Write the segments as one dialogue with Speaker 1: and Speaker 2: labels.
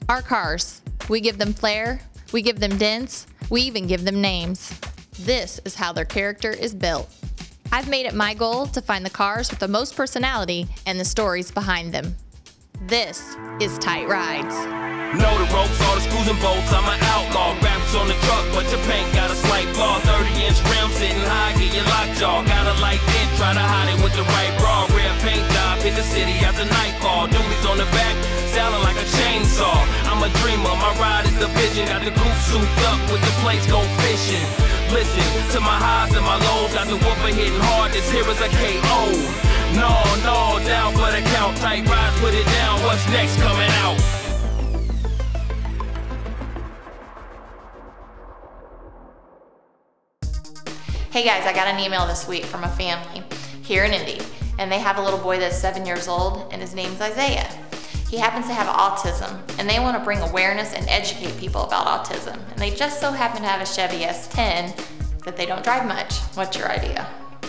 Speaker 1: Our cars, we give them flair, we give them dents, we even give them names. This is how their character is built. I've made it my goal to find the cars with the most personality and the stories behind them. This is Tite Rides.
Speaker 2: Know the ropes, all the screws and bolts, I'm an outlaw. Graphics on the truck, but your paint got a slight flaw. 30-inch rim sitting high, get your lockjaw. Got a light dent, try to hide it with the right bra. Rare paint job, hit the city after nightfall. Duties on the back, sounding like a chainsaw. I'm a dreamer, my ride is a vision. Got the coupe souped up with the plates, go fishing. Listen to my highs and my lows, got the whooper hitting hard, this here is a KO. No, down for the count, Tite Rides, put it down, what's next coming out?
Speaker 1: Hey guys, I got an email this week from a family here in Indy, and they have a little boy that's 7 years old, and his name's Isaiah. He happens to have autism, and they want to bring awareness and educate people about autism. And they just so happen to have a Chevy S10 that they don't drive much. What's your idea?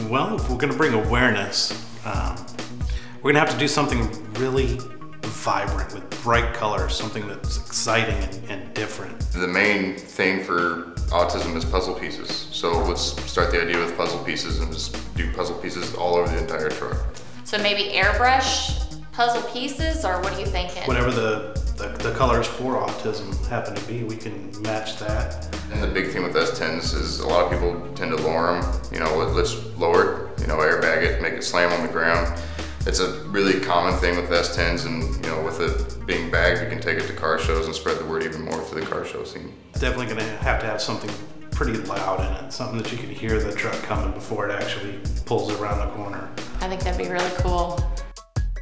Speaker 3: Well, if we're going to bring awareness, we're going to have to do something really vibrant with bright colors, something that's exciting and different.
Speaker 4: The main thing for autism is puzzle pieces. So let's start the idea with puzzle pieces and just do puzzle pieces all over the entire truck.
Speaker 1: So maybe airbrush puzzle pieces, or what are you thinking?
Speaker 3: Whatever the colors for autism happen to be, we can match that.
Speaker 4: And the big thing with S10s is a lot of people tend to lower them. You know, let's lower it, you know, airbag it, make it slam on the ground. It's a really common thing with S10s, and you know, with it being bagged, you can take it to car shows and spread the word even more through the car show scene.
Speaker 3: Definitely going to have something pretty loud in it, something that you can hear the truck coming before it actually pulls around the corner.
Speaker 1: I think that'd be really cool.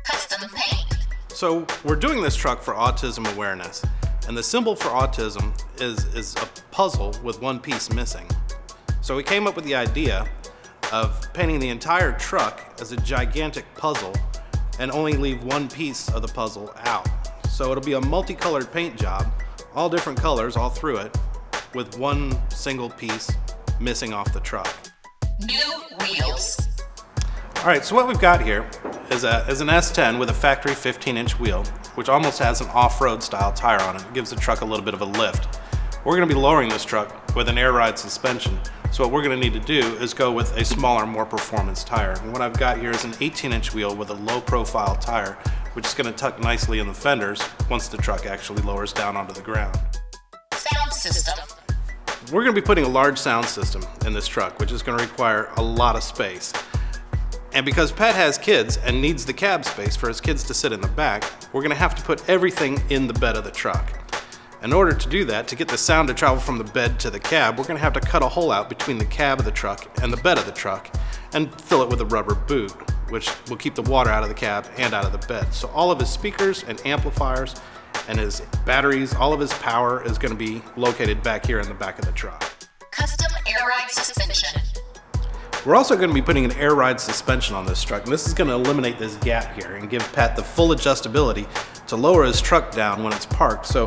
Speaker 1: Custom paint.
Speaker 3: So we're doing this truck for autism awareness, and the symbol for autism is a puzzle with one piece missing. So we came up with the idea of painting the entire truck as a gigantic puzzle and only leave one piece of the puzzle out. So it'll be a multicolored paint job, all different colors all through it, with one single piece missing off the truck.
Speaker 1: New wheels.
Speaker 3: All right, so what we've got here is an S10 with a factory 15-inch wheel, which almost has an off-road style tire on it. It gives the truck a little bit of a lift. We're gonna be lowering this truck with an air ride suspension. So what we're gonna need to do is go with a smaller, more performance tire. And what I've got here is an 18-inch wheel with a low profile tire, which is gonna tuck nicely in the fenders once the truck actually lowers down onto the ground.
Speaker 1: Sound system.
Speaker 3: We're gonna be putting a large sound system in this truck, which is gonna require a lot of space. And because Pat has kids and needs the cab space for his kids to sit in the back, we're gonna have to put everything in the bed of the truck. In order to do that, to get the sound to travel from the bed to the cab, we're gonna have to cut a hole out between the cab of the truck and the bed of the truck and fill it with a rubber boot, which will keep the water out of the cab and out of the bed. So all of his speakers and amplifiers and his batteries, all of his power is gonna be located back here in the back of the truck.
Speaker 1: Custom air ride suspension.
Speaker 3: We're also going to be putting an air ride suspension on this truck, and this is going to eliminate this gap here and give Pat the full adjustability to lower his truck down when it's parked. So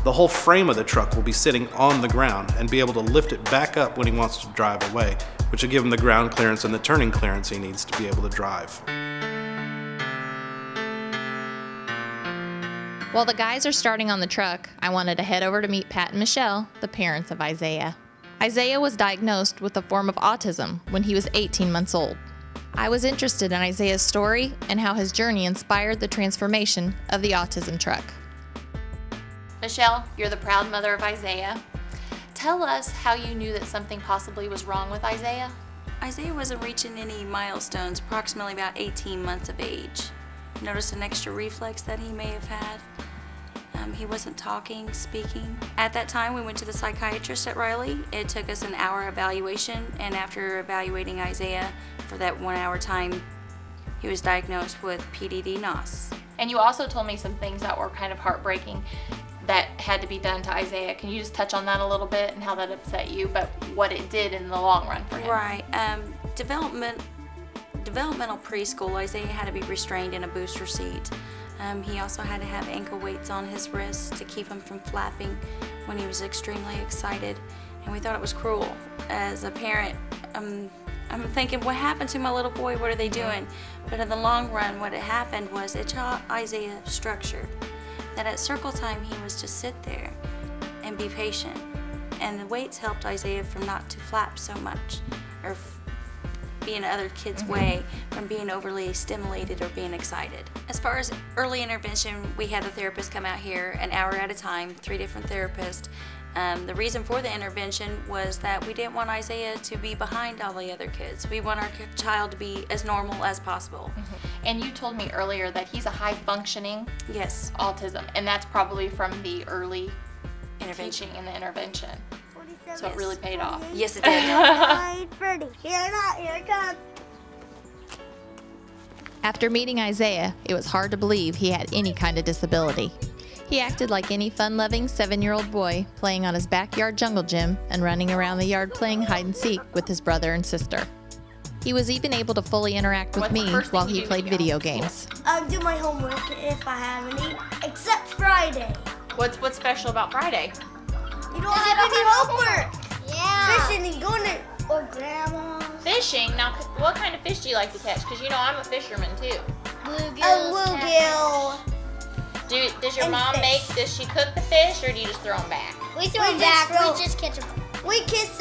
Speaker 3: the whole frame of the truck will be sitting on the ground and be able to lift it back up when he wants to drive away, which will give him the ground clearance and the turning clearance he needs to be able to drive.
Speaker 1: While the guys are starting on the truck, I wanted to head over to meet Pat and Michelle, the parents of Isaiah. Isaiah was diagnosed with a form of autism when he was 18 months old. I was interested in Isaiah's story and how his journey inspired the transformation of the autism truck. Michelle, you're the proud mother of Isaiah. Tell us how you knew that something possibly was wrong with Isaiah.
Speaker 5: Isaiah wasn't reaching any milestones, approximately about 18 months of age. Noticed an extra reflex that he may have had. He wasn't talking, speaking. At that time, we went to the psychiatrist at Riley. It took us an hour evaluation, and after evaluating Isaiah for that 1 hour time, he was diagnosed with PDD-NOS.
Speaker 1: And you also told me some things that were kind of heartbreaking that had to be done to Isaiah. Can you just touch on that a little bit and how that upset you, but what it did in the long run for him?
Speaker 5: Right. Developmental preschool, Isaiah had to be restrained in a booster seat. He also had to have ankle weights on his wrists to keep him from flapping when he was extremely excited, and we thought it was cruel. As a parent, I'm thinking, what happened to my little boy? What are they doing? But in the long run, what had happened was it taught Isaiah structure. that at circle time he was just sit there and be patient. And the weights helped Isaiah from not to flap so much or be in other kids' way from being overly stimulated or being excited. As far as early intervention, we had the therapist come out here an hour at a time, 3 different therapists. The reason for the intervention was that we didn't want Isaiah to be behind all the other kids. We want our child to be as normal as possible.
Speaker 1: And you told me earlier that he's a high functioning
Speaker 5: Yes.
Speaker 1: autism, and that's probably from the early
Speaker 5: Intervention.
Speaker 1: teaching and the intervention. So it really paid off.
Speaker 5: Yes, it did.
Speaker 6: Here it comes.
Speaker 1: After meeting Isaiah, it was hard to believe he had any kind of disability. He acted like any fun-loving 7-year-old boy, playing on his backyard jungle gym and running around the yard playing hide-and-seek with his brother and sister. He was even able to fully interact with me while he played video games.
Speaker 6: Do my homework if I have any, except Friday.
Speaker 1: What's special about Friday?
Speaker 6: You don't have any homework.
Speaker 7: Yeah.
Speaker 6: Fishing and going to or grandma's.
Speaker 1: Fishing? Now, what kind of fish do you like to catch? Because you know I'm a fisherman too.
Speaker 6: A bluegill.
Speaker 1: Does your
Speaker 6: And
Speaker 1: mom
Speaker 6: fish.
Speaker 1: does she cook the fish or do you just throw them back?
Speaker 7: We throw them
Speaker 6: We
Speaker 7: back.
Speaker 6: just throw-
Speaker 7: We just catch them.
Speaker 6: We kiss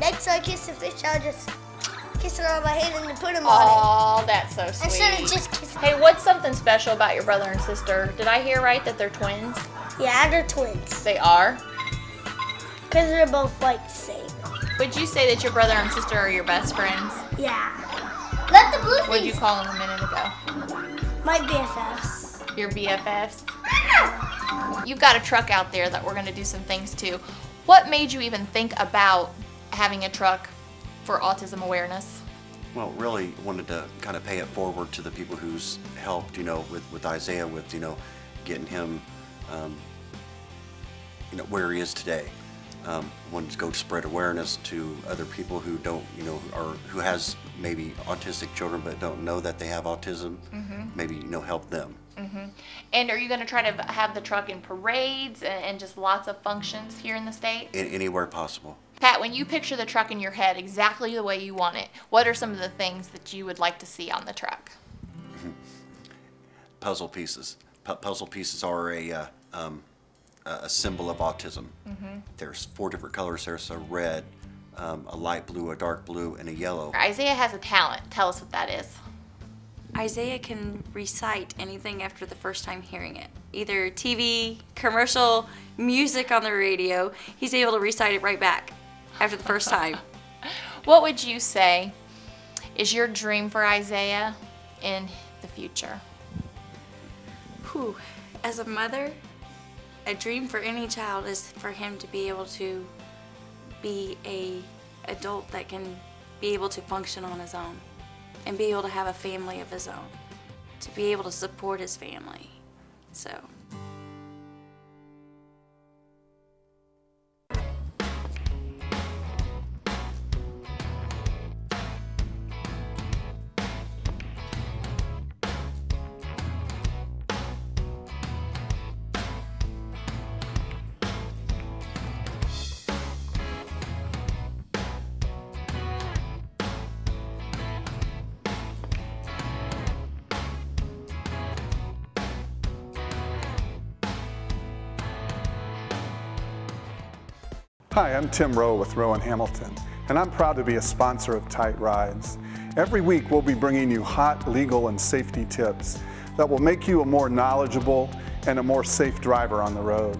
Speaker 6: next time I kiss the fish, I'll just kiss it on my hand and then put them on
Speaker 1: Oh, that's so sweet.
Speaker 7: Instead of just kissing.
Speaker 1: Hey, what's something special about your brother and sister? Did I hear right that they're twins?
Speaker 6: it. Yeah, they're twins.
Speaker 1: They are?
Speaker 6: Because they're both like the same.
Speaker 1: Would you say that your brother and sister are your best friends?
Speaker 6: Yeah.
Speaker 7: Let the blue
Speaker 1: What'd you
Speaker 7: things.
Speaker 1: call them a minute ago?
Speaker 6: My BFFs.
Speaker 1: Your BFFs? You've got a truck out there that we're going to do some things to. What made you even think about having a truck for autism awareness?
Speaker 8: Well, really wanted to kind of pay it forward to the people who's helped, with Isaiah, with, getting him, where he is today. Wanted to go spread awareness to other people who don't, or who has maybe autistic children but don't know that they have autism. Maybe, help them.
Speaker 1: And are you going to try to have the truck in parades and just lots of functions here in the state?
Speaker 8: Anywhere possible.
Speaker 1: Pat, when you picture the truck in your head exactly the way you want it, what are some of the things that you would like to see on the truck?
Speaker 8: Puzzle pieces. Puzzle pieces are a symbol of autism. There's 4 different colors. There's a red, a light blue, a dark blue, and a yellow.
Speaker 1: Isaiah has a talent. Tell us what that is.
Speaker 5: Isaiah can recite anything after the first time hearing it. Either TV, commercial, music on the radio, he's able to recite it right back after the first time.
Speaker 1: What would you say is your dream for Isaiah in the future?
Speaker 5: Whew. As a mother, a dream for any child is for him to be able to be a adult that can be able to function on his own and be able to have a family of his own, to be able to support his family. So.
Speaker 9: Hi, I'm Tim Rowe with Rowe & Hamilton, and I'm proud to be a sponsor of Tite Rides. Every week we'll be bringing you hot legal and safety tips that will make you a more knowledgeable and a more safe driver on the road.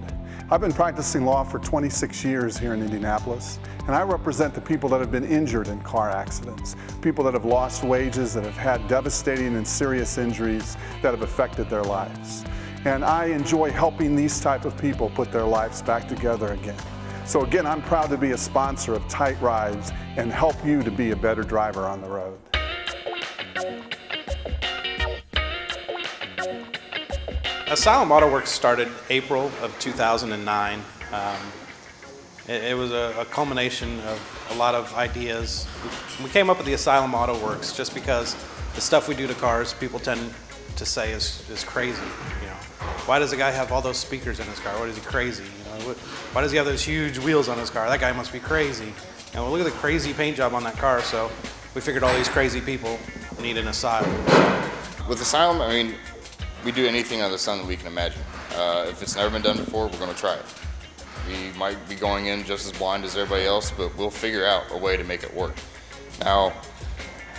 Speaker 9: I've been practicing law for 26 years here in Indianapolis, and I represent the people that have been injured in car accidents, people that have lost wages, that have had devastating and serious injuries that have affected their lives. And I enjoy helping these type of people put their lives back together again. So again, I'm proud to be a sponsor of Tite Rides and help you to be a better driver on the road.
Speaker 3: Asylum Auto Works started April of 2009. It was a culmination of a lot of ideas. We came up with the Asylum Auto Works just because the stuff we do to cars, people tend to say is crazy. Why does the guy have all those speakers in his car? What is he crazy? Why does he have those huge wheels on his car? That guy must be crazy. And well, look at the crazy paint job on that car. So we figured all these crazy people need an asylum.
Speaker 4: With Asylum, I mean, We do anything under the sun that we can imagine. If it's never been done before, we're going to try it. We might be going in just as blind as everybody else, but we'll figure out a way to make it work. Now,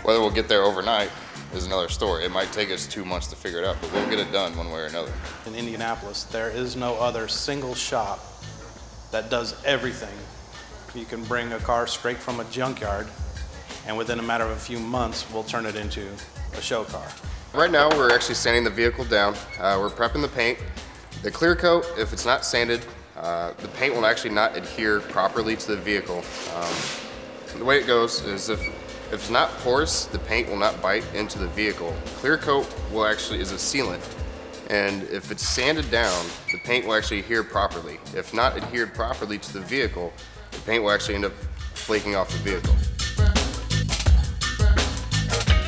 Speaker 4: whether we'll get there overnight is another story. It might take us 2 months to figure it out, but we'll get it done one way or another.
Speaker 3: In Indianapolis, there is no other single shop that does everything. You can bring a car straight from a junkyard, and within a matter of a few months, we'll turn it into a show car.
Speaker 4: Right now, we're actually sanding the vehicle down. We're prepping the paint. The clear coat, if it's not sanded, the paint will actually not adhere properly to the vehicle. The way it goes is if it's not porous, the paint will not bite into the vehicle. Clear coat is a sealant, and if it's sanded down, the paint will actually adhere properly. If not adhered properly to the vehicle, the paint will actually end up flaking off the vehicle.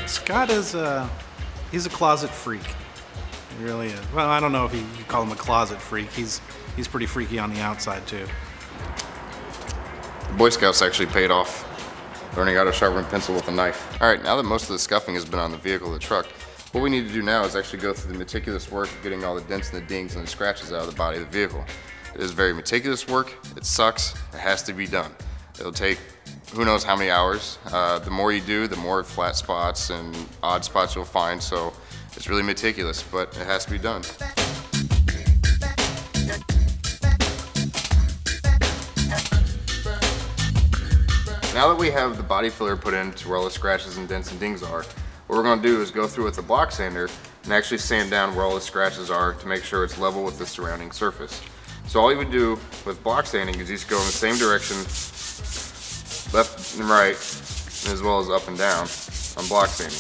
Speaker 3: Scott is he's a closet freak. He really is. Well, I don't know if you call him a closet freak. He's pretty freaky on the outside too.
Speaker 4: The Boy Scouts actually paid off, learning how to sharpen a pencil with a knife. All right, now that most of the scuffing has been on the vehicle, the truck, what we need to do now is actually go through the meticulous work of getting all the dents and the dings and the scratches out of the body of the vehicle. It is very meticulous work. It sucks. It has to be done. It'll take who knows how many hours. The more you do, the more flat spots and odd spots you'll find. So it's really meticulous, but it has to be done. Now that we have the body filler put in to where all the scratches and dents and dings are, what we're going to do is go through with the block sander and actually sand down where all the scratches are to make sure it's level with the surrounding surface. So all you would do with block sanding is just go in the same direction, left and right, as well as up and down on block sanding.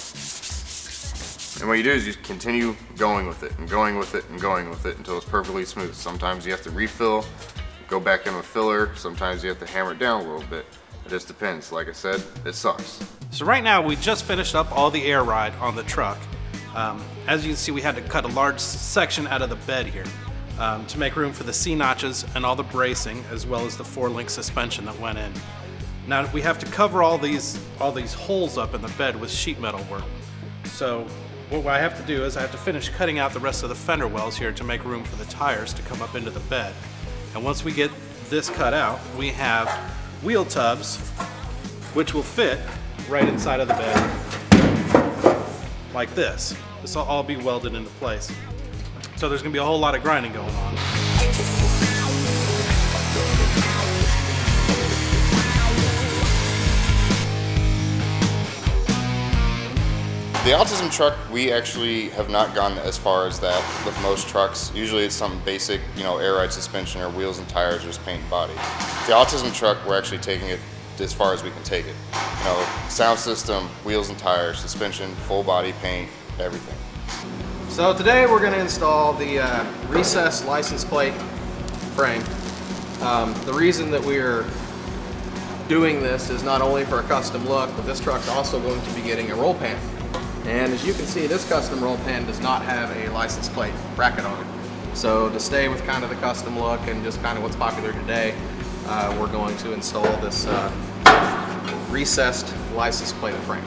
Speaker 4: And what you do is you continue going with it and going with it and going with it until it's perfectly smooth. Sometimes you have to refill, go back in with filler, sometimes you have to hammer it down a little bit. It just depends. Like I said, it sucks.
Speaker 3: So right now we just finished up all the air ride on the truck. As you can see, we had to cut a large section out of the bed here to make room for the C-notches and all the bracing, as well as the 4-link suspension that went in. Now we have to cover all these holes up in the bed with sheet metal work. So what I have to do is I have to finish cutting out the rest of the fender wells here to make room for the tires to come up into the bed. And once we get this cut out, we have wheel tubs, which will fit right inside of the bed, like this. This will all be welded into place. So there's gonna be a whole lot of grinding going on.
Speaker 4: The autism truck, we actually have not gone as far as that with most trucks. Usually it's something basic, you know, air ride suspension or wheels and tires or just paint and body. The autism truck, we're actually taking it as far as we can take it. You know, sound system, wheels and tires, suspension, full body paint, everything.
Speaker 10: So today we're going to install the recessed license plate frame. The reason that we're doing this is not only for a custom look, but this truck's also going to be getting a roll pan. And as you can see, this custom roll pan does not have a license plate bracket on it. So to stay with kind of the custom look and just kind of what's popular today, we're going to install this recessed license plate frame.